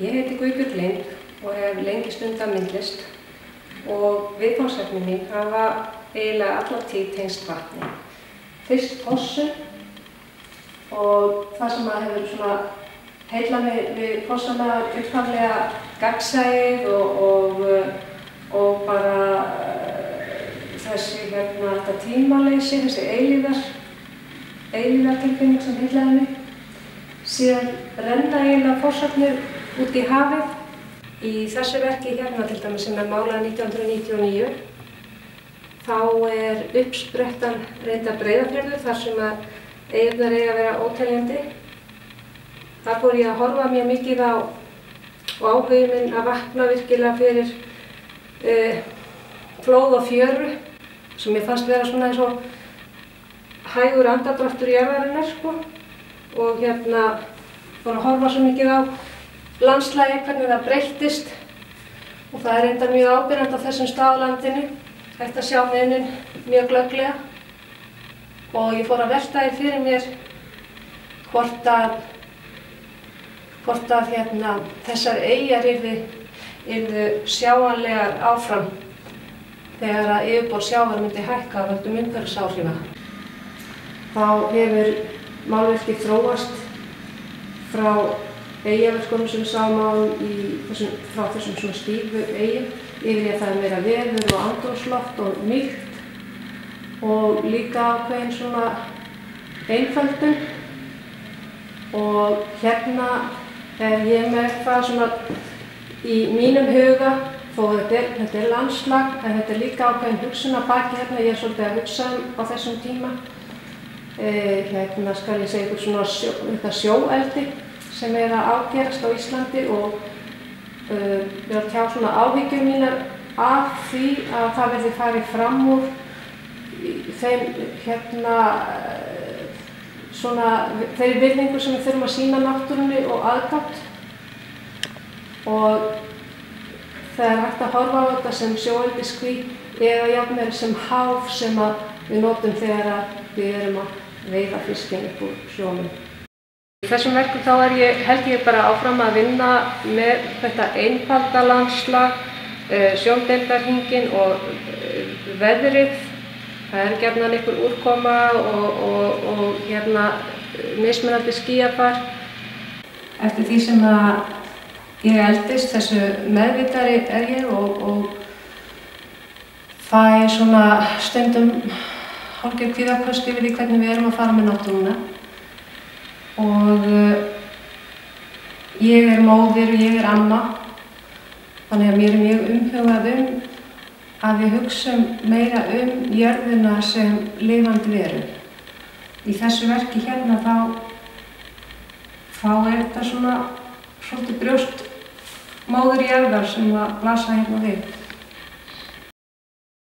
Ég heiti Guðbjörg Lind og hef lengi stundað myndlist og viðfangsefni mín hafa eiginlega alla tíð tengst vatni. Fyrst fossum og það sem hefur svona heillað mig við fossana upphaflega gagnsæið og bara þessi þetta tímaleysi, þessi eilífðartilfinning sem heillaði mig. Síðan renna eiginlega fossarnir út í hafið. Í þessu verki til dæmis sem málað 1999, þá uppsprettan reyndar Breiðafjörður þar sem eyjurnar eiga að vera óteljandi. Þar fór ég að horfa mjög mikið á og áhugi minn að vakna virkilega fyrir flóð og fjöru sem ég fannst vera svona eins og hægur andardráttur jarðarinnar og fór að horfa svo mikið á landslagi, hvernig það breyttist og það reyndar mjög áberandi á þessum stað á landinu, hægt að sjá munin mjög glögglega og ég fór að velta því fyrir mér hvort að þessar eyjar yrðu sjáanlegar áfram þegar að yfirborð sjávar myndi hækka af völdum umhverfisáhrifa. Þá hefur málverkið þróast frá eyjaverkunum sem sáum frá þessum svona stífu eyjum yfir í að það er meira veður og andrúmsloft og mýkt og líka ákveðin svona einföldun og hérna ég með það svona í mínum huga þó þetta landslag en þetta líka ákveðin hugsun að baki ég svolítið að hugsa á þessum tíma. Skal ég segja ykkur svona sjóeldi sem að ágerast á Íslandi og ég að tjá svona áhyggjur mínar af því að það verði farið fram úr þeim þeirri virðingu sem við þurfum að sýna náttúrunni og aðgátt og það hægt að horfa á þetta sem sjóeldiskví eða jafnvel sem háf sem við notum þegar við erum að veiða fiskinn upp úr sjónum. Í þessum verkum þá held ég bara áfram að vinna með þetta einfalda landslag, sjóndeildarhringinn og veðrið. Það gjarnan einhver úrkoma og mismunandi skýjafar. Eftir því sem ég eldist, þessu meðvitari ég og fæ svona stundum hálfgerð kvíðaköst yfir því hvernig við erum að fara með náttúruna. Og ég móðir og ég amma, þannig að mér mjög umhugað að við hugsum meira jörðina sem lifandi veru. Í þessu verki þá þetta svona svolítið brjóst móður jarðar sem blasa við.